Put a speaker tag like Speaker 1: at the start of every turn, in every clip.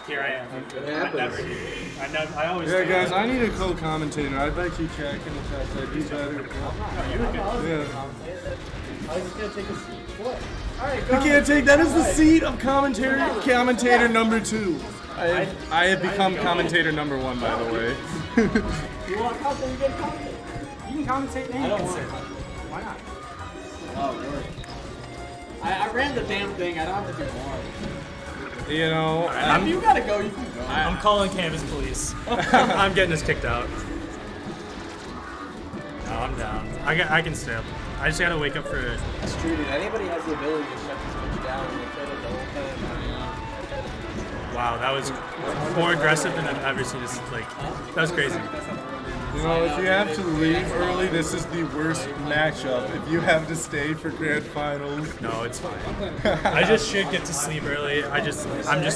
Speaker 1: here I am.
Speaker 2: It happens.
Speaker 1: I always.
Speaker 3: Yeah, guys, I need a co-commentator. I bet you Chad can attest that he's better. Yeah.
Speaker 2: I was just gonna take a seat. What? Alright,
Speaker 3: You can't take that as the seat of commentator number 2. I have become commentator number 1, by the way.
Speaker 2: You want to commentate? You get a commentate.
Speaker 1: You can commentate and
Speaker 2: I don't
Speaker 1: you
Speaker 2: want
Speaker 1: can
Speaker 2: to.
Speaker 1: sit. Why not?
Speaker 2: Oh, really? I ran the damn thing. I don't have to do more.
Speaker 3: You know,
Speaker 2: If you gotta go, you can go.
Speaker 1: I'm calling campus police. I'm getting us kicked out. No, I'm down. I can stay up. I just gotta wake up for it.
Speaker 2: It's true, dude. Anybody has the ability to shut this bitch down and they the whole thing.
Speaker 1: Wow, that was more aggressive than I've ever seen. This like that was crazy.
Speaker 3: you know, if you have to leave early, this is the worst matchup. If you have to stay for grand finals.
Speaker 1: No, it's fine. I just should get to sleep early. I'm just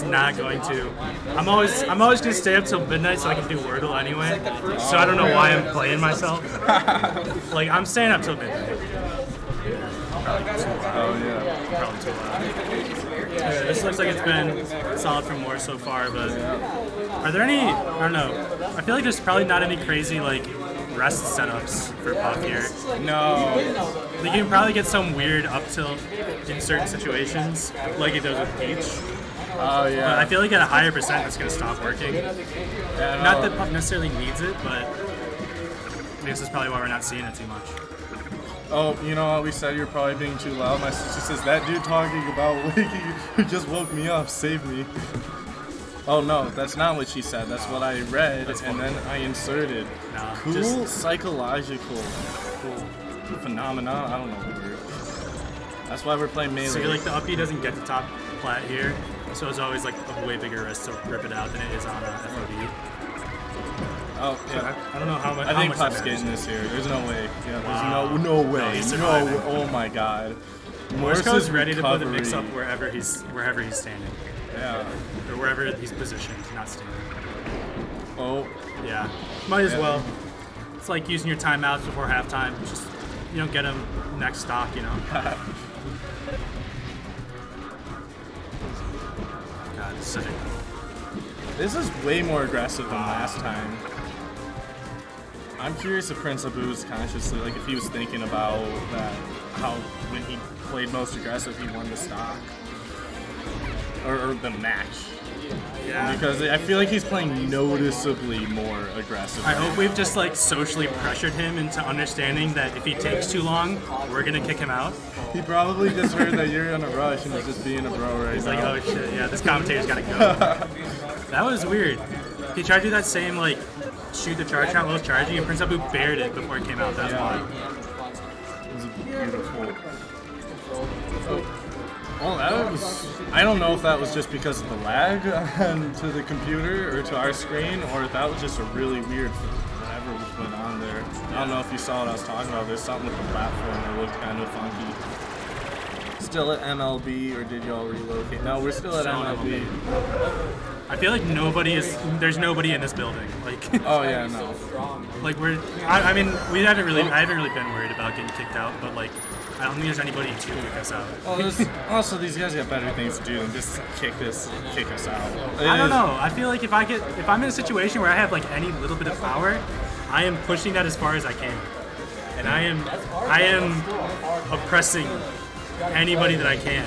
Speaker 1: not going to. I'm always gonna stay up till midnight so I can do Wordle anyway. So I don't know why I'm playing myself. Like I'm staying up till midnight.
Speaker 3: Oh, yeah.
Speaker 1: Probably too loud. Yeah, this looks like it's been solid for more so far, but are there any, I don't know, I feel like there's probably not any crazy like rest setups for Puff here.
Speaker 3: No.
Speaker 1: Like you can probably get some weird up tilt in certain situations, like it does with Peach.
Speaker 3: Oh,
Speaker 1: But
Speaker 3: yeah.
Speaker 1: I feel like at a higher percent it's going to stop working.
Speaker 3: Yeah,
Speaker 1: Not
Speaker 3: no.
Speaker 1: that Puff necessarily needs it, but I guess that's probably why we're not seeing it too much.
Speaker 3: Oh, you know what? We said you're probably being too loud. My sister says, that dude talking about waking who just woke me up, saved me. Oh, no, that's not what she said. That's what I read, and then I inserted.
Speaker 1: No,
Speaker 3: Cool
Speaker 1: just-
Speaker 3: psychological phenomena. I don't know the word. That's why we're playing melee.
Speaker 1: So you're like the up B doesn't get the top plat here, so it's always like a way bigger risk to rip it out than it is on a FOB.
Speaker 3: Oh, yeah.
Speaker 1: I don't know how much.
Speaker 3: I
Speaker 1: how
Speaker 3: think
Speaker 1: much
Speaker 3: Puff's
Speaker 1: that
Speaker 3: getting
Speaker 1: matters.
Speaker 3: this here. There's no way. Yeah,
Speaker 1: Wow.
Speaker 3: there's no
Speaker 1: No,
Speaker 3: way.
Speaker 1: he's
Speaker 3: No,
Speaker 1: surviving.
Speaker 3: oh my god.
Speaker 1: Morsecode's ready to put the
Speaker 3: recovery.
Speaker 1: mix up wherever he's standing,
Speaker 3: Yeah.
Speaker 1: or wherever he's positioned, not standing.
Speaker 3: Oh,
Speaker 1: Yeah, might as
Speaker 3: Yeah.
Speaker 1: well. It's like using your timeouts before halftime. Just get him next stock. God, it's such a
Speaker 3: this is way more aggressive than last time. I'm curious if Prince Abu's consciously, like if he was thinking about that, how when he played most aggressive, he won the stock. Or the match.
Speaker 1: yeah.
Speaker 3: Because I feel like he's playing noticeably more aggressive.
Speaker 1: I hope we've just like socially pressured him into understanding that if he takes too long, we're gonna kick him out.
Speaker 3: He probably just heard that you're in a rush and he's just being a bro right
Speaker 1: He's
Speaker 3: now.
Speaker 1: like, oh shit, yeah, this commentator's gotta go. That was weird. He tried to do that same like shoot the charge shot while it was charging, and Prince Abu bared it before it came out. That's why.
Speaker 3: It was beautiful. Well, that was. I don't know if that was just because of the lag to the computer or to our screen, or if that was just a really weird whatever was went on there. I don't know if you saw what I was talking about. There's something with the platform that looked kind of funky. Still at MLB, or did y'all relocate? No, we're still at
Speaker 1: Still at
Speaker 3: MLB.
Speaker 1: I feel like there's nobody in this building. Like,
Speaker 3: Oh yeah, no.
Speaker 1: like I mean, I haven't really been worried about getting kicked out, but like, I don't think there's anybody to kick us out.
Speaker 3: Well, also these guys got better things to do than just kick us out.
Speaker 1: I don't know. I feel like if I'm in a situation where I have like any little bit of power, I am pushing that as far as I can, and I am oppressing anybody that I can,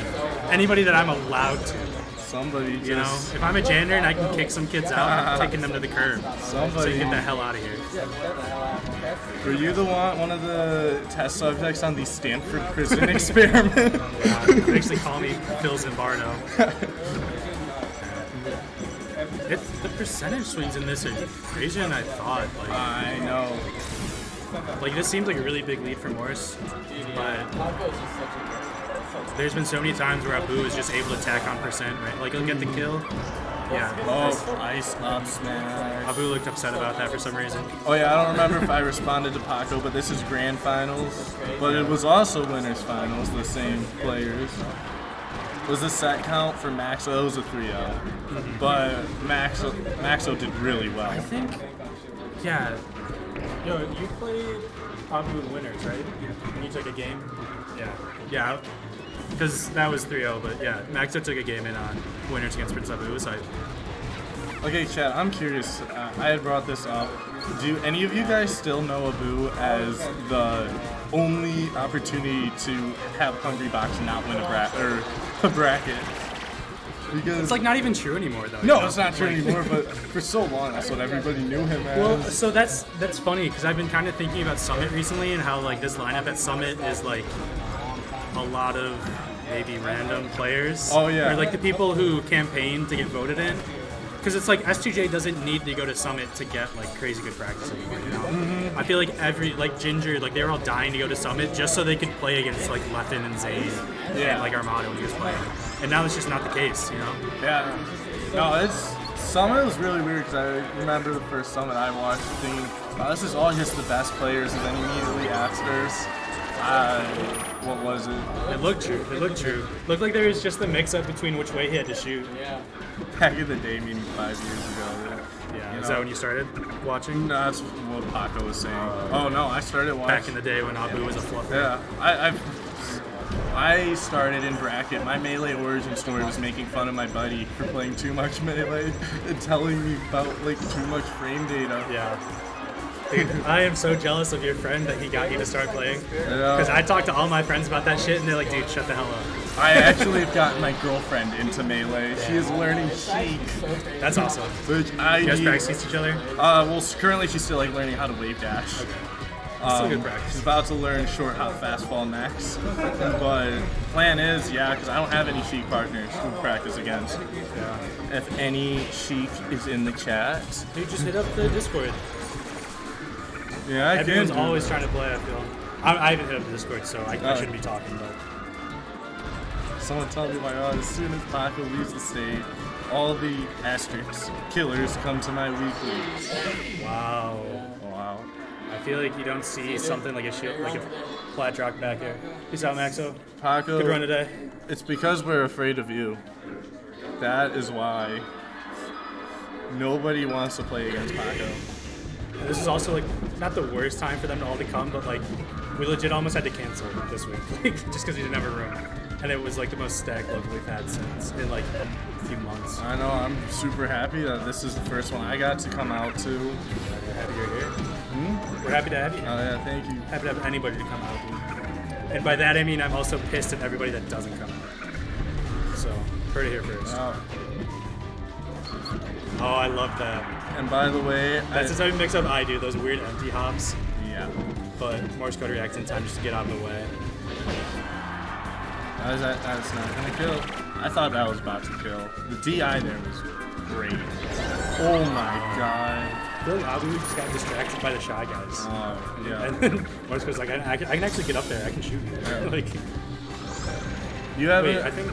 Speaker 1: anybody that I'm allowed to.
Speaker 3: Somebody just.
Speaker 1: You know, if I'm a janitor and I can kick some kids out, I'm taking them to the curb. So you
Speaker 3: Somebody.
Speaker 1: get the hell out of here.
Speaker 3: Were you the one of the test subjects on the Stanford prison experiment?
Speaker 1: They actually call me Phil Zimbardo. The percentage swings in this are crazier than I thought.
Speaker 3: I know.
Speaker 1: Like this seems like a really big lead for Morse, but there's been so many times where Abu is just able to tack on percent, right? Like he'll get the kill. Yeah.
Speaker 3: Oh, ice up smash.
Speaker 1: Abu looked upset about that for some reason.
Speaker 3: Oh yeah, I don't remember if I responded to Paco, but this is grand finals. But it was also winners finals, the same players. Was the set count for Maxo? It was a 3-0. But Maxo did really well.
Speaker 1: I think, yeah. Yo, you played Abu winners, right? When you took a game? Yeah. Yeah. Because that was 3-0, but yeah, Maxo took a game in on winners against Prince Abu, so
Speaker 3: Okay, Chad, I'm curious. I had brought this up. Do any of you guys still know Abu as the only opportunity to have Hungry Box not win a bracket? Because
Speaker 1: It's like not even true anymore, though.
Speaker 3: no, it's not true anymore. But for so long, that's what everybody knew him as.
Speaker 1: Well, so that's funny because I've been kind of thinking about Summit recently and how like this lineup at Summit is like a lot of maybe random players.
Speaker 3: Oh, yeah.
Speaker 1: Or like the people who campaign to get voted in. Because it's like S2J doesn't need to go to Summit to get like crazy good practice anymore, you know? I feel like Ginger, like they were all dying to go to Summit just so they could play against like Leffen and Zane and like Armado when he was playing. And now it's just not the case, you know?
Speaker 3: Yeah. No, Summit was really weird because I remember the first Summit I watched thinking, oh, this is all just the best players, and then immediately after, what was it?
Speaker 1: It looked true. Looked like there was just the mix-up between which way he had to shoot.
Speaker 2: Yeah.
Speaker 3: Back in the day, meaning 5 years ago.
Speaker 1: Yeah.
Speaker 3: You
Speaker 1: Is
Speaker 3: know?
Speaker 1: that when you started watching?
Speaker 3: No, that's what Paco was saying. Oh no, I started watching.
Speaker 1: Back in the day when Abu was a fluffer.
Speaker 3: Yeah, I started in bracket. My Melee origin story was making fun of my buddy for playing too much Melee and telling me about like too much frame data.
Speaker 1: Yeah. Dude, I am so jealous of your friend that he got you to start playing.
Speaker 3: Yeah.
Speaker 1: Because I talked to all my friends about that shit and they're like, dude, shut the hell up.
Speaker 3: I actually have gotten my girlfriend into Melee. She is learning Sheik,
Speaker 1: That's awesome.
Speaker 3: which I
Speaker 1: You guys
Speaker 3: need.
Speaker 1: practice each other?
Speaker 3: Well, currently she's still like learning how to wave dash.
Speaker 1: Still good practice.
Speaker 3: She's about to learn short hop fast fall next. But plan is, yeah, because I don't have any Sheik partners to practice against.
Speaker 1: Yeah.
Speaker 3: If any Sheik is in the chat,
Speaker 1: Dude, just hit up the Discord.
Speaker 3: yeah, I
Speaker 1: Everyone's
Speaker 3: can. do
Speaker 1: always
Speaker 3: that.
Speaker 1: trying to play, I feel. I haven't hit up the Discord, so I shouldn't be talking, but...
Speaker 3: Someone told me like, oh, as soon as Paco leaves the stage, all the asterisks killers come to my weekly.
Speaker 1: Wow.
Speaker 3: Wow.
Speaker 1: I feel like you don't see something like a shield, like a flat rock back here. Peace out, Maxo.
Speaker 3: Paco,
Speaker 1: Good run today.
Speaker 3: it's because we're afraid of you. That is why nobody wants to play against Paco.
Speaker 1: This is also like not the worst time for them to all to come, but like we legit almost had to cancel this week just because we didn't have a room, and it was like the most stacked local we've had since in like a few months.
Speaker 3: I know, I'm super happy that this is the first one I got to come out to.
Speaker 1: We're happy you're here. We're happy to have you.
Speaker 3: Oh yeah, thank you.
Speaker 1: Happy to have anybody to come out. And by that I mean I'm also pissed at everybody that doesn't come out. So heard it here first. Oh, I love that.
Speaker 3: And by the way,
Speaker 1: That's the type of mix-up I do. Those weird empty hops.
Speaker 3: yeah.
Speaker 1: But Morsecode reacts in time just to get out of the way.
Speaker 3: That's not gonna kill. I thought that was about to kill. The DI there was great. Oh my god.
Speaker 1: I feel like Abu just got distracted by the shy guys.
Speaker 3: Oh yeah.
Speaker 1: And then Morsecode's like, I can actually get up there. I can shoot you. Like,
Speaker 3: You have
Speaker 1: wait,
Speaker 3: it.
Speaker 1: I think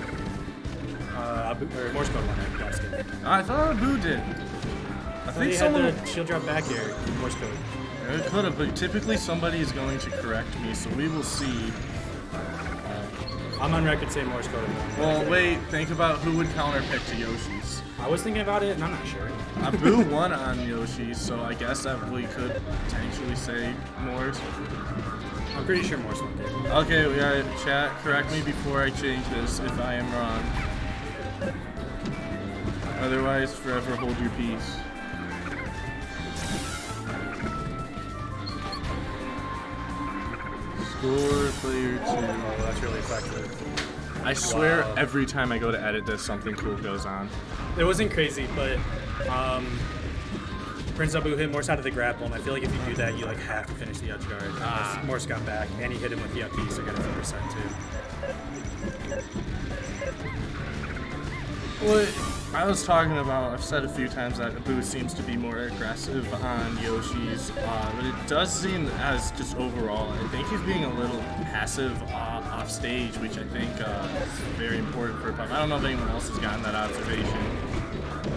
Speaker 1: Abu, or Morsecode won that last game.
Speaker 3: I thought Abu did. I
Speaker 1: I think
Speaker 3: think
Speaker 1: he
Speaker 3: someone.
Speaker 1: had the shield drop back here. Morsecode.
Speaker 3: It could have, but typically somebody is going to correct me, so we will see.
Speaker 1: I'm on record saying Morsecode won.
Speaker 3: Well, wait. Think about who would counterpick to Yoshi's.
Speaker 1: I was thinking about it, and I'm not sure.
Speaker 3: Abu won on Yoshi's, so I guess that we could potentially say Morse.
Speaker 1: I'm pretty sure Morsecode did.
Speaker 3: Okay, we got chat. Correct me before I change this if I am wrong. Otherwise, forever hold your peace. Score player 2.
Speaker 1: Oh, that's really effective.
Speaker 3: I swear
Speaker 1: Wow.
Speaker 3: every time I go to edit this, something cool goes on.
Speaker 1: It wasn't crazy, but Prince Abu hit Morse out of the grapple, and I feel like if you do that, you like have to finish the edge guard. Morse got back, and he hit him with the up B, so got a 10% too.
Speaker 3: Well, I was talking about, I've said a few times that Abu seems to be more aggressive on Yoshi's, but it does seem as just overall, I think he's being a little passive off stage, which I think is very important for a pup. I don't know if anyone else has gotten that observation.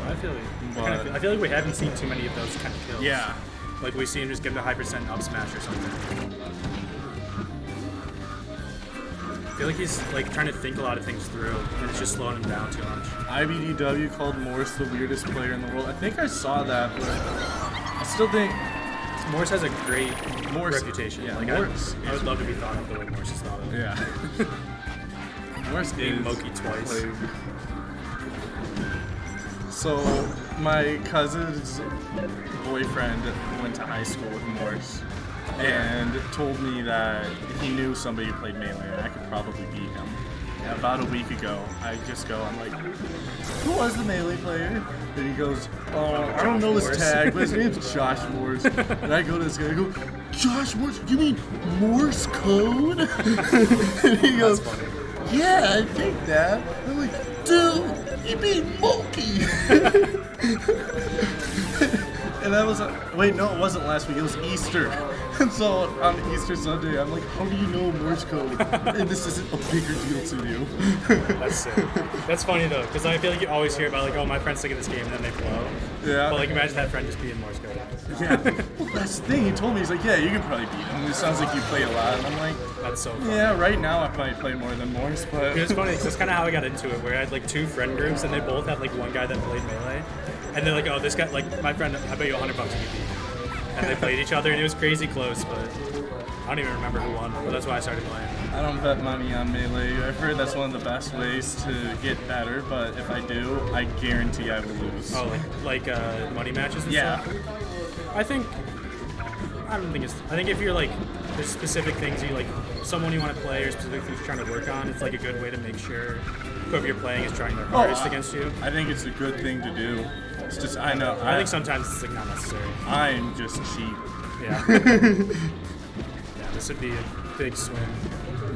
Speaker 1: I feel like
Speaker 3: But-
Speaker 1: I feel like we haven't seen too many of those kind of kills.
Speaker 3: Yeah.
Speaker 1: Like we see him just give him a high percent up smash or something. I feel like he's like trying to think a lot of things through, and it's just slowing him down too much.
Speaker 3: IBDW called Morse the weirdest player in the world. I think I saw that, but I still think
Speaker 1: Morse has a great
Speaker 3: Morse-
Speaker 1: reputation.
Speaker 3: yeah,
Speaker 1: like
Speaker 3: Morse
Speaker 1: I would love to be thought of the way Morse is thought of.
Speaker 3: yeah. Morse
Speaker 1: Being
Speaker 3: is
Speaker 1: Moki twice.
Speaker 3: played So my cousin's boyfriend went to high school with Morse and told me that he knew somebody who played Melee and I could probably beat him. And about a week ago, I'm like, who was the Melee player? And he goes, I don't know his tag, but his name's Josh Morse. And I go to this guy, I go, Josh Morse, you mean Morse code? And he goes, yeah, I think that. I'm like, dude, you mean monkey. And that was, wait, no, it wasn't last week, it was Easter. And so on Easter Sunday, I'm like, how do you know Morse code? And this isn't a bigger deal to you.
Speaker 1: That's sick. That's funny though, because I feel like you always hear about like, oh, my friend's sick of this game, and then they blow.
Speaker 3: Yeah.
Speaker 1: But like, imagine that friend just being Morse code.
Speaker 3: Yeah. Well, that's the thing. He told me, he's like, yeah, you can probably beat him. It sounds like you play a lot. And I'm like,
Speaker 1: that's so funny.
Speaker 3: Yeah, right now I probably play more than Morse, but...
Speaker 1: It was funny, because that's kind of how I got into it, where I had like 2 friend groups, and they both had like one guy that played Melee. And they're like, oh, this guy, like, my friend, I bet you $100 if you beat him. And they played each other, and it was crazy close, but I don't even remember who won, but that's why I started playing.
Speaker 3: I don't bet money on Melee. I've heard that's one of the best ways to get better, but if I do, I guarantee I will lose.
Speaker 1: Oh, like money matches and
Speaker 3: Yeah.
Speaker 1: stuff? I think if you're like, there's specific things you like, someone you want to play or specific things you're trying to work on, it's like a good way to make sure whoever you're playing is trying their hardest against you.
Speaker 3: I think it's a good thing to do. It's just, I know.
Speaker 1: I think sometimes it's like not necessary.
Speaker 3: I'm just cheap.
Speaker 1: Yeah. Yeah, this would be a big swing.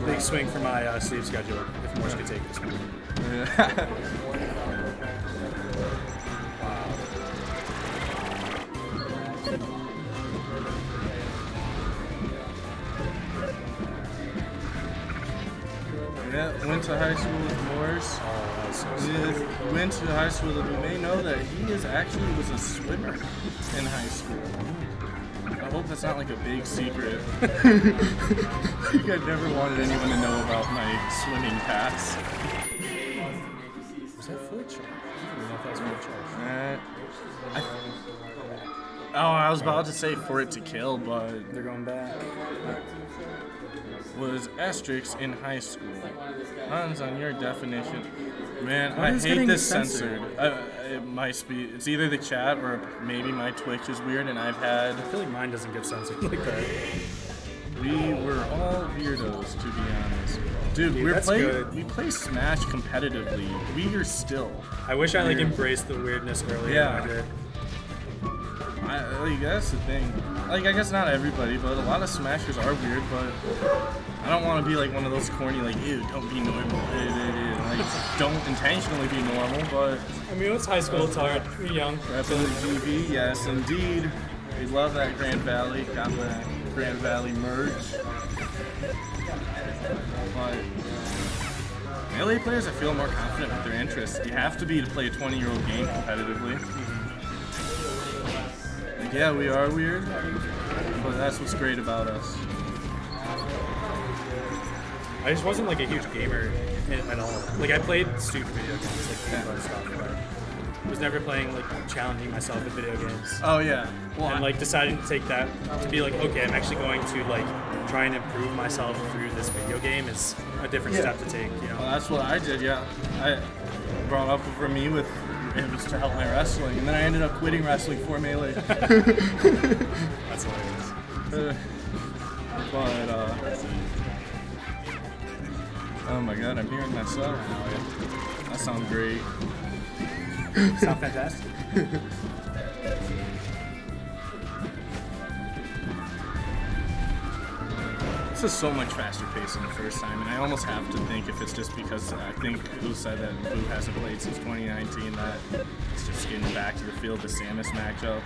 Speaker 1: Big swing for my sleep schedule if Morse could take this one.
Speaker 3: Yeah. Yeah, went to high school with Morse.
Speaker 1: Oh, that's so
Speaker 3: Yeah, went to high school. You may know that he was a swimmer in high school. I hope that's not like a big secret. I think I never wanted anyone to know about my swimming past.
Speaker 1: Was that forward charge? I don't know if that was forward charge.
Speaker 3: I was about to say for it to kill, but
Speaker 1: They're going back.
Speaker 3: was asterisk in high school. Hans, on your definition. Man,
Speaker 1: Mine
Speaker 3: I
Speaker 1: is
Speaker 3: hate
Speaker 1: getting
Speaker 3: this
Speaker 1: censored.
Speaker 3: censored. It might be. It's either the chat or maybe my Twitch is weird, and I've had.
Speaker 1: I feel like mine doesn't get censored like that.
Speaker 3: We were all weirdos, to be honest. Dude,
Speaker 1: that's good.
Speaker 3: we play Smash competitively. We are still.
Speaker 1: I wish I like embraced the weirdness earlier
Speaker 3: Yeah.
Speaker 1: than I did.
Speaker 3: Like, that's the thing. Like, I guess not everybody, but a lot of Smashers are weird, but I don't want to be like one of those corny, like, ew, don't be normal. Like, don't intentionally be normal, but...
Speaker 1: I mean, it's high school, it's hard. You're young.
Speaker 3: Repping the GB, yes, indeed. We love that Grand Valley. Got that Grand Valley merch. But Melee players, I feel more confident with their interests. You have to be to play a 20-year-old game competitively. Like, yeah, we are weird, but that's what's great about us.
Speaker 1: I just wasn't like a huge gamer at all. Like, I played stupid video games, like FIFA and stuff, but was never playing like challenging myself in video games.
Speaker 3: Oh yeah. Well,
Speaker 1: And like deciding to take that to be like, okay, I'm actually going to like try and improve myself through this video game is a different step to take, you know.
Speaker 3: well, that's what I did. Yeah, I brought up for me with it was to help my wrestling, and then I ended up quitting wrestling for Melee.
Speaker 1: That's hilarious.
Speaker 3: Oh my god, I'm hearing myself. That sounds great.
Speaker 1: Sound fantastic.
Speaker 3: This is so much faster paced than the first time, and I almost have to think if it's just because I think Boo said that Boo hasn't played since 2019 that it's just getting back to the field, the SAMUS matchup.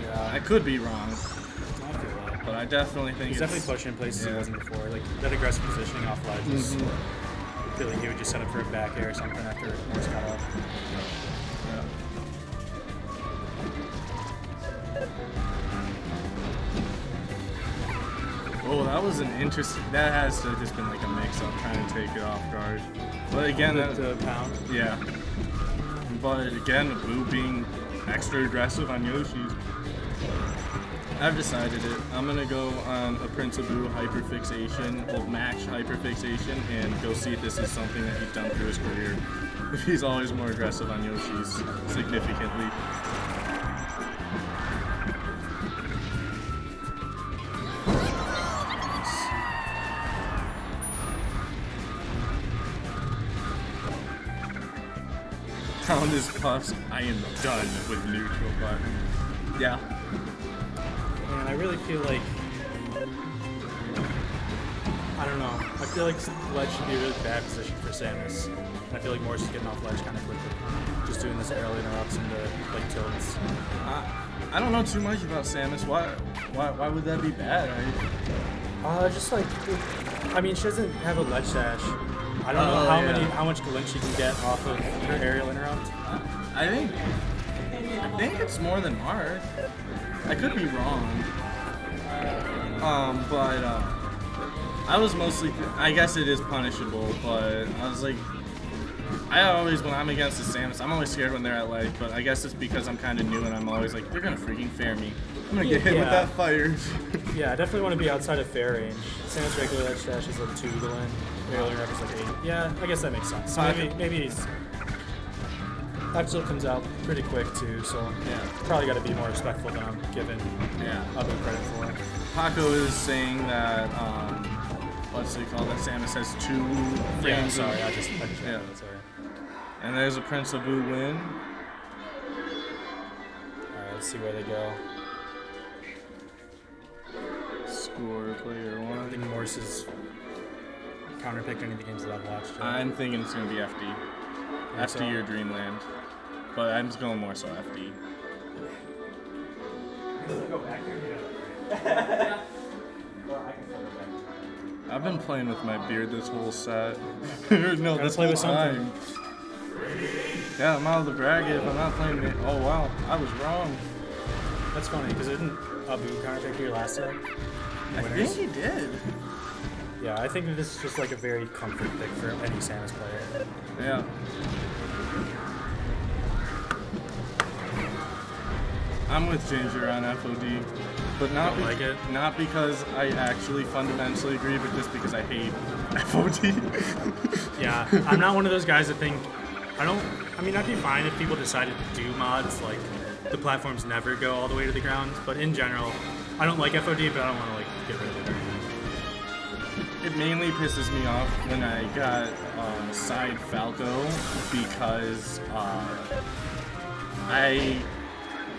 Speaker 1: Yeah,
Speaker 3: I could be wrong,
Speaker 1: I feel that.
Speaker 3: but I definitely think
Speaker 1: He's
Speaker 3: it's
Speaker 1: definitely pushing places he
Speaker 3: yeah.
Speaker 1: wasn't before. Like that aggressive positioning off ledges. I feel like he would just set up for a back air or something after Morse got up.
Speaker 3: Yeah. Oh, that was an interesting. That has to have just been like a mix-up, trying to take it off guard. But again,
Speaker 1: The pound.
Speaker 3: yeah. But again, Boo being extra aggressive on Yoshi's. I've decided it. I'm gonna go on a Prince of Boo hyperfixation, well, match hyperfixation, and go see if this is something that he's done through his career. if he's always more aggressive on Yoshi's significantly. Pound his puffs. I am done with neutral button. Yeah.
Speaker 1: And I really feel like, I don't know. I feel like ledge should be a really bad position for Samus. And I feel like Morse is getting off ledge kind of quickly. Just doing this early interrupts into like tilts.
Speaker 3: I don't know too much about Samus. Why would that be bad?
Speaker 1: Just like, I mean, she doesn't have a ledge dash. I don't know how much glint she can get off of her aerial interrupt.
Speaker 3: I think it's more than Mark. I could be wrong. But I was mostly, I guess it is punishable, but I was like, I always, when I'm against the Samus, I'm always scared when they're at ledge, but I guess it's because I'm kind of new and I'm always like, they're gonna freaking fair me. I'm gonna get hit with that fire.
Speaker 1: Yeah, I definitely want to be outside of fair range. Samus regular edge dash is like 2 glint, aerial interrupt is like 8. Yeah, I guess that makes sense. So maybe he's, that still comes out pretty quick too, so probably got to be more respectful than I'm giving other credit for.
Speaker 3: Paco is saying that, what's it called, that Samus has 2 frames.
Speaker 1: Yeah, sorry, I just sorry.
Speaker 3: And there's a Prince of Boo win.
Speaker 1: Alright, let's see where they go.
Speaker 3: Score player 1.
Speaker 1: I think Morse is counterpicked any of the games that I've watched.
Speaker 3: I'm thinking it's going to be FD. FD or Dreamland. But I'm just going more so FD.
Speaker 1: Go back there,
Speaker 3: I've been playing with my beard this whole set. No, this whole time. Yeah, I'm out of the bracket if I'm not playing it. Oh wow, I was wrong.
Speaker 1: That's funny, because didn't Abu counterpick your last set?
Speaker 3: I think he did.
Speaker 1: Yeah, I think that this is just like a very comfort pick for any Samus player.
Speaker 3: Yeah. I'm with Ginger on FOD, but not because I actually fundamentally agree, but just because I hate FOD.
Speaker 1: Yeah, I'm not one of those guys that think, I mean, I'd be fine if people decided to do mods, like the platforms never go all the way to the ground, but in general, I don't like FOD, but I don't want to like get rid of it.
Speaker 3: It mainly pisses me off when I got side Falco because I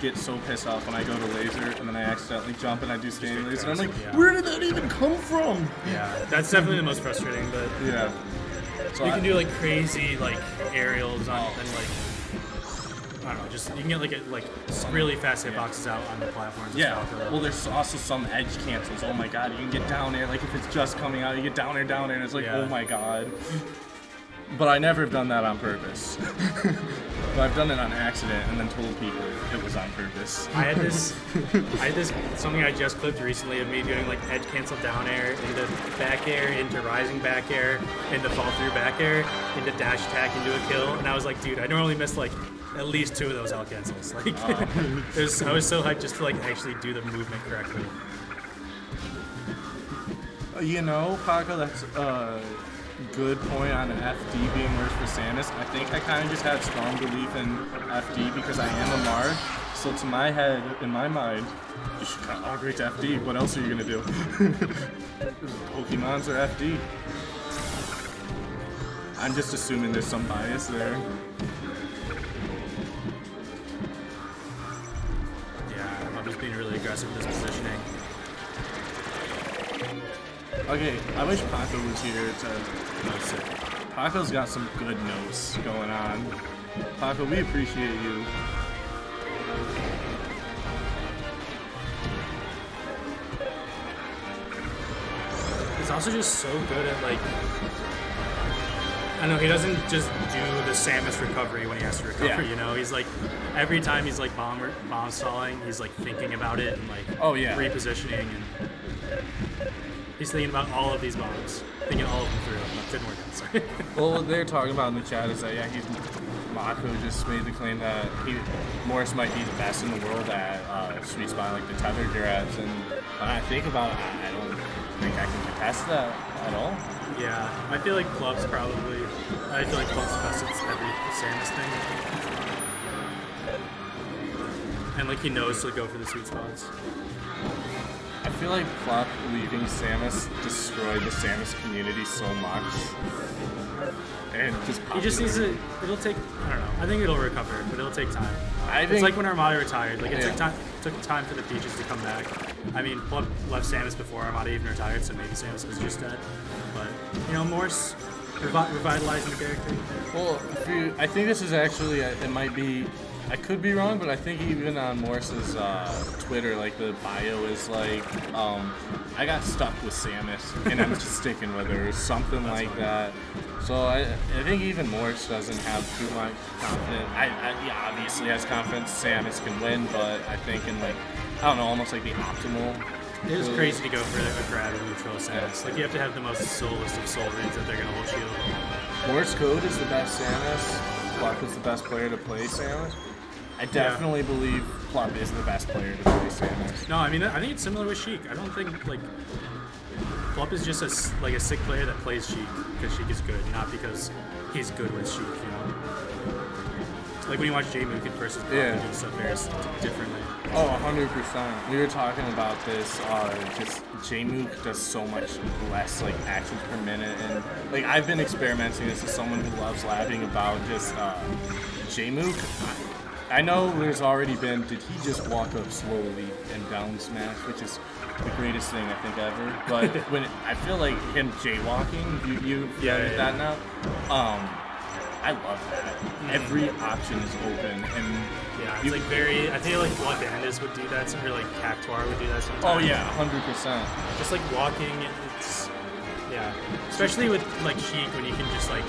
Speaker 3: get so pissed off when I go to laser and then I accidentally jump and I do standing laser. And I'm like, where did that even come from?
Speaker 1: Yeah, that's definitely the most frustrating, but
Speaker 3: yeah. So
Speaker 1: you can do like crazy like aerials on and like, I don't know, just you can get like really fast hitboxes out on the platforms.
Speaker 3: Yeah. Well, there's also some edge cancels. Oh my god, you can get down air like if it's just coming out, you get down air, and it's like, oh my god. But I never have done that on purpose. But I've done it on accident and then told people it was on purpose.
Speaker 1: I had this something I just clipped recently of me doing like edge cancel down air into back air into rising back air into fall through back air into dash attack into a kill, and I was like, dude, I normally miss like at least 2 of those L cancels. Like, I was so hyped just to like actually do the movement correctly.
Speaker 3: You know, Paco, that's good point on FD being worse for Samus. I think I kind of just had strong belief in FD because I am a Mark. So to my head, in my mind, you should kind of upgrade to FD. What else are you gonna do? Pokemons or FD? I'm just assuming there's some bias there.
Speaker 1: Yeah, I'm just being really aggressive with this positioning.
Speaker 3: Okay, I wish Paco was here to notice it. Paco's got some good notes going on. Paco, we appreciate you.
Speaker 1: He's also just so good at like, I know he doesn't just do the Samus recovery when he has to recover, you know? He's like, every time he's like bomb stalling, he's like thinking about it and like repositioning, and he's thinking about all of these bombs, thinking all of them through. That didn't work out, sorry.
Speaker 3: Well, what they're talking about in the chat is that, Mako just made the claim that Morris might be the best in the world at sweet spot like the tether grabs, and when I think about it, I don't think I can contest that at all.
Speaker 1: Yeah, I feel like Club's probably. I feel like Club's best at every Samus thing. And like he knows to go for the sweet spots.
Speaker 3: I feel like Plop leaving Samus destroyed the Samus community so much. And just
Speaker 1: He just needs to. It'll take. I don't know. I think it'll recover, but it'll take time. It's like when Armada retired. Like it took time for the Peaches to come back. I mean, Plop left Samus before Armada even retired, so maybe Samus is just dead. But you know, Morse revitalizing the character.
Speaker 3: Well, I think this is actually. It might be. I could be wrong, but I think even on Morse's Twitter, like the bio is like, I got stuck with Samus and I'm just sticking with her, or something like that. So I think even Morse doesn't have too much confidence. He obviously has confidence Samus can win, but I think in like, I don't know, almost like the optimal.
Speaker 1: It is crazy to go for a grab and neutral Samus. Like you have to have the most soulless of soul reads that they're gonna hold shield.
Speaker 3: Morsecode is the best Samus. Plop is the best player to play Samus. I definitely believe Plop is the best player to play Samus.
Speaker 1: No, I mean I think it's similar with Sheik. I don't think like Plop is just a sick player that plays Sheik because Sheik is good, not because he's good with Sheik. You know, like when you watch J-Mook versus Plop, they do stuff very differently.
Speaker 3: Oh, 100%. We were talking about this. Just J-Mook does so much less like actions per minute, and like I've been experimenting this as someone who loves labbing about just J-Mook. I know there's already been, did he just walk up slowly and down smash, which is the greatest thing I think ever. But when I feel like him jaywalking, you that now? I love that. Every option is open, and
Speaker 1: yeah, it's like very. I feel like Blood Bandits would do that, or like Cactuar would do that sometimes.
Speaker 3: Oh yeah, 100%.
Speaker 1: Just like walking, it's especially with like Sheik when you can just like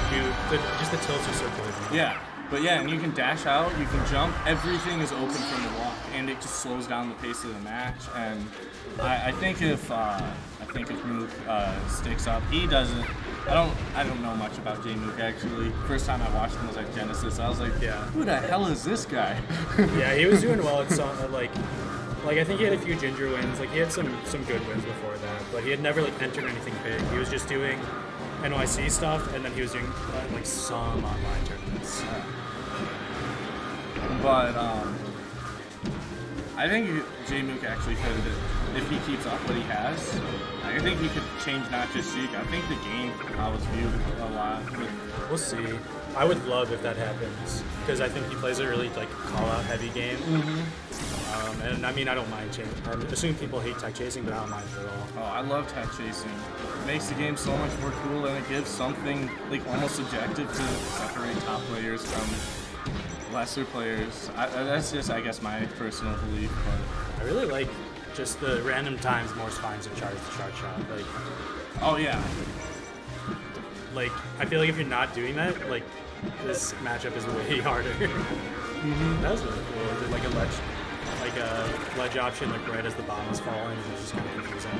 Speaker 1: do just the tilts are so good.
Speaker 3: Yeah. But yeah, and you can dash out, you can jump, everything is open from the walk, and it just slows down the pace of the match. And I think if Mook sticks up, he doesn't. I don't know much about J-Mook actually. First time I watched him was at Genesis. I was like, who the hell is this guy?
Speaker 1: Yeah, he was doing well at some like I think he had a few Ginger wins. Like he had some good wins before that, but he had never like entered anything big. He was just doing NYC stuff, and then he was doing like some online tournaments.
Speaker 3: But I think J-Mook actually could, if he keeps up what he has, I think he could change not just Sheik. I think the game I was viewed a lot.
Speaker 1: We'll see. I would love if that happens because I think he plays a really like call-out heavy game. And I mean, I don't mind chasing. I assume people hate tech chasing, but I don't mind it at all.
Speaker 3: Oh, I love tech chasing. It makes the game so much more cool, and it gives something like almost subjective to separate top players from lesser players. That's just, I guess, my personal belief. But
Speaker 1: I really like just the random times Morse finds a charge shot. Like,
Speaker 3: oh yeah.
Speaker 1: Like, I feel like if you're not doing that, like, this matchup is way harder. That was really cool. Did like a ledge option, like right as the bomb was falling, and it was just kind of confusing.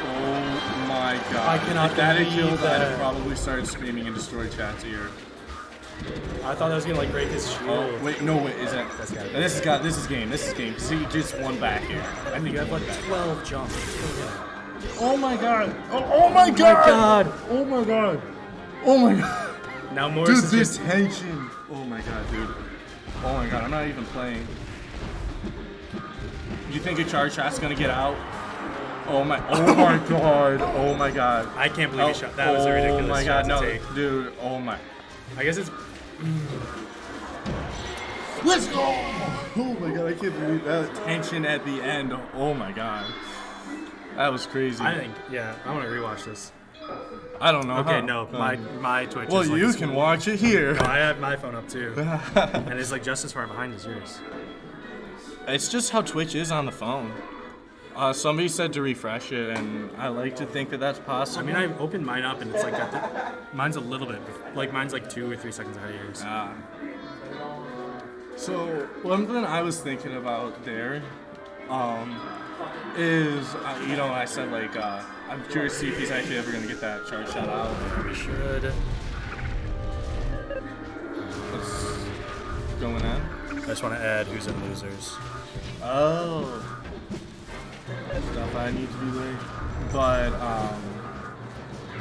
Speaker 3: Oh my god!
Speaker 1: I cannot
Speaker 3: if that had
Speaker 1: believe
Speaker 3: killed,
Speaker 1: that.
Speaker 3: I'd have probably started screaming and destroyed chat's ear.
Speaker 1: I thought that was gonna like break his shield.
Speaker 3: Oh wait, no wait, is that? This is game. See, just one back here.
Speaker 1: I think you have like 12 jumps.
Speaker 3: Oh my god! Oh my god! Oh my god! Oh my god!
Speaker 1: Now Morse
Speaker 3: Dude,
Speaker 1: is
Speaker 3: this
Speaker 1: just
Speaker 3: tension! Oh my god, dude. Oh my god, I'm not even playing. You think a charge shot's gonna get out? Oh my god! Oh my god!
Speaker 1: I can't believe he shot. That was a ridiculous
Speaker 3: Oh my god,
Speaker 1: shot to
Speaker 3: no,
Speaker 1: take.
Speaker 3: dude! Oh my!
Speaker 1: I guess it's.
Speaker 3: Let's go! Oh my god, I can't believe that tension at the end. Oh my god, that was crazy.
Speaker 1: I think, yeah, I want to rewatch this.
Speaker 3: I don't know.
Speaker 1: Okay, no, my Twitch.
Speaker 3: Well,
Speaker 1: is like
Speaker 3: you can watch it here.
Speaker 1: No, I have my phone up too, and it's like just as far behind as yours.
Speaker 3: It's just how Twitch is on the phone. Somebody said to refresh it, and I like to think that that's possible.
Speaker 1: I mean, I opened mine up, and it's like mine's a little bit, like mine's like 2 or 3 seconds ahead of yours.
Speaker 3: So one thing I was thinking about there is, you know, I said like I'm curious to see if he's actually ever gonna get that charge shot out.
Speaker 1: We should.
Speaker 3: What's going on?
Speaker 1: I just want to add who's in losers.
Speaker 3: Oh. if I need to be late. But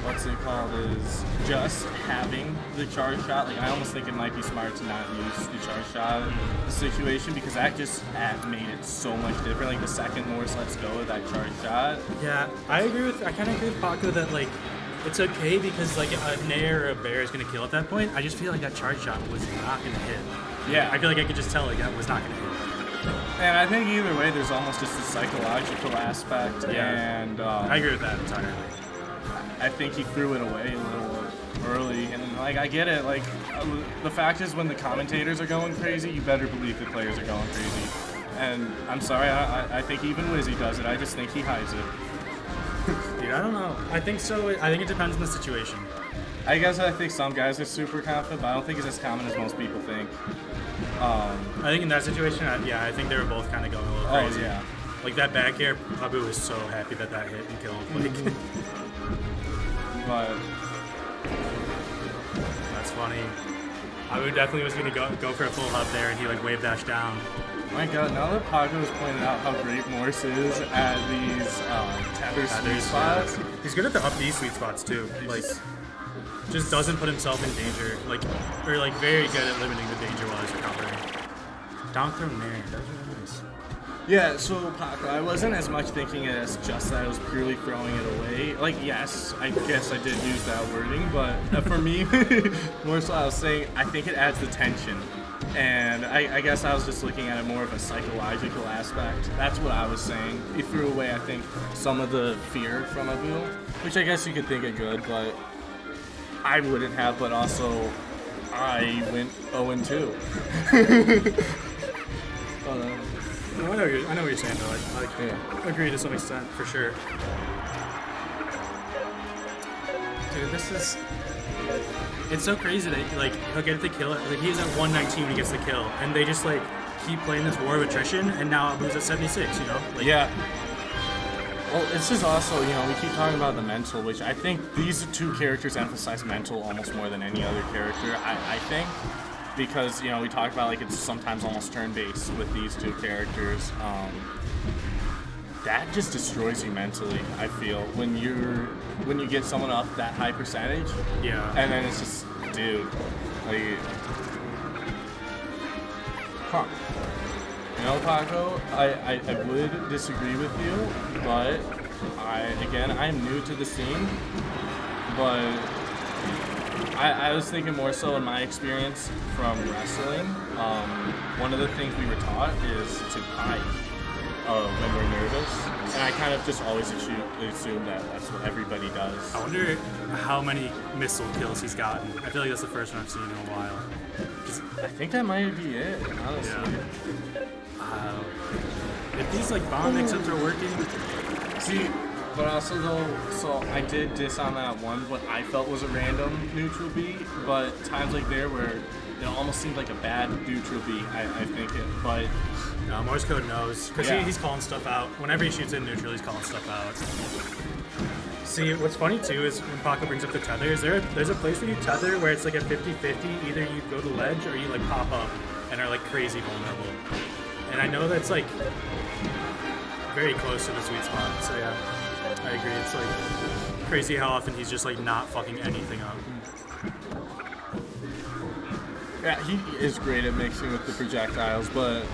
Speaker 3: what's it called is just having the charge shot. Like I almost think it might be smart to not use the charge shot situation because that just made it so much different. Like the second Morse lets go of that charge shot.
Speaker 1: Yeah, I kind of agree with Paco that like it's okay because like a Nair or a Bear is gonna kill at that point. I just feel like that charge shot was not gonna hit.
Speaker 3: Yeah,
Speaker 1: I feel like I could just tell like that was not gonna hit.
Speaker 3: And I think either way, there's almost just a psychological aspect.
Speaker 1: Yeah.
Speaker 3: And
Speaker 1: I agree with that entirely.
Speaker 3: I think he threw it away a little early, and like I get it. Like the fact is, when the commentators are going crazy, you better believe the players are going crazy. And I'm sorry, I think even Wizzy does it. I just think he hides it.
Speaker 1: Dude, I don't know. I think so. I think it depends on the situation.
Speaker 3: I guess I think some guys are super confident, but I don't think it's as common as most people think.
Speaker 1: I think in that situation, I think they were both kind of going a little crazy.
Speaker 3: Oh yeah.
Speaker 1: Like that back air, Abu was so happy that hit and killed. Like,
Speaker 3: but
Speaker 1: that's funny. Abu definitely was gonna go for a full hub there, and he like wave dash down.
Speaker 3: My God! Now that Paco has pointed out how great Morse is at these tether sweet spots,
Speaker 1: he's good at the up B sweet spots too. Like, just doesn't put himself in danger. Like, or like very good at limiting the danger while he's recovering. Down throw Nair, that was really nice.
Speaker 3: yeah, so Paco, I wasn't as much thinking as just that I was purely throwing it away. Like, yes, I guess I did use that wording, but for me, more so I was saying I think it adds the tension. And I guess I was just looking at it more of a psychological aspect. That's what I was saying. He threw away, I think, some of the fear from Abu, which I guess you could think it good, but I wouldn't have, but also I went 0-2.
Speaker 1: I know what you're saying though. I agree to some extent for sure. Dude, it's so crazy that like he'll get the kill. Like he's at 119 when he gets the kill, and they just like keep playing this war of attrition, and now Abu's at 76. You know? Like,
Speaker 3: yeah. Well, it's just also, we keep talking about the mental, which I think these two characters emphasize mental almost more than any other character. I think. Because we talked about like it's sometimes almost turn-based with these two characters. That just destroys you mentally. I feel when you get someone up that high percentage.
Speaker 1: Yeah.
Speaker 3: And then it's just, dude, like, huh? Paco, I would disagree with you, but I'm new to the scene, but. I was thinking more so in my experience from wrestling. One of the things we were taught is to hide when we're nervous. And I kind of just always assume that that's what everybody does.
Speaker 1: I wonder how many missile kills he's gotten. I feel like that's the first one I've seen in a while.
Speaker 3: I think that might be it, honestly.
Speaker 1: Yeah. If these like bomb mix-ups are working...
Speaker 3: See... But also though, so I did diss on that one, what I felt was a random neutral B, but times like there where it almost seemed like a bad neutral B, I think it, but...
Speaker 1: No, Morsecode knows, because he's calling stuff out. Whenever he shoots in neutral, he's calling stuff out. See, what's funny too is when Paco brings up the tether, there's a place where you tether where it's like a 50-50, either you go to ledge or you like pop up and are like crazy vulnerable. And I know that's like very close to the sweet spot, so yeah. I agree. It's like crazy how often he's just like not fucking anything up.
Speaker 3: Yeah, he is great at mixing with the projectiles, but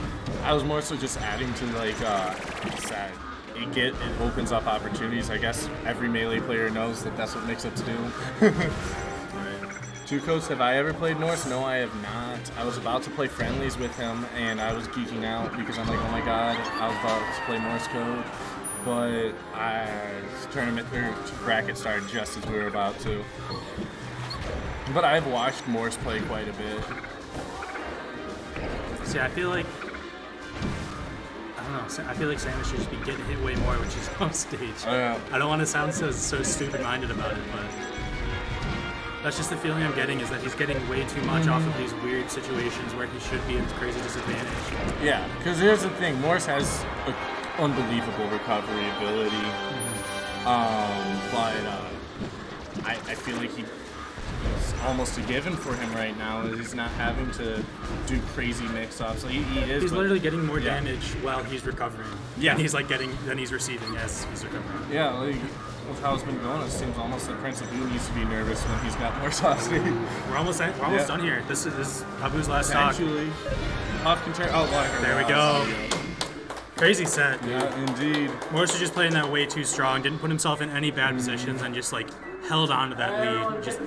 Speaker 3: I was more so just adding to like that it opens up opportunities. I guess every melee player knows that that's what mix-ups do.
Speaker 1: Right.
Speaker 3: Jukos, have I ever played Norse? No, I have not. I was about to play friendlies with him, and I was geeking out because I'm like, oh my god, I was about to play Morse code. But tournament bracket started just as we were about to. But I've watched Morse play quite a bit.
Speaker 1: See, I feel like Samus should just be getting hit way more when she's on stage.
Speaker 3: Oh, yeah.
Speaker 1: I don't want to sound so stupid-minded about it, but that's just the feeling I'm getting is that he's getting way too much off of these weird situations where he should be in crazy disadvantage.
Speaker 3: Yeah, because here's the thing: Morse has an unbelievable recovery ability, but I feel like it's almost a given for him right now. He's not having to do crazy mix-ups. Like, he is.
Speaker 1: He's
Speaker 3: but,
Speaker 1: literally getting more damage while he's recovering.
Speaker 3: Yeah.
Speaker 1: And he's like then he's receiving as he's recovering.
Speaker 3: Yeah, like with how it's been going, it seems almost like Prince Abu needs to be nervous when he's got more soft state.
Speaker 1: We're almost done here. This is Abu's last stock.
Speaker 3: Actually, Puff can turn. Oh, well,
Speaker 1: There we go. Crazy set.
Speaker 3: Yeah, indeed.
Speaker 1: Morse was just playing that way too strong. Didn't put himself in any bad positions and just like held on to that lead. Just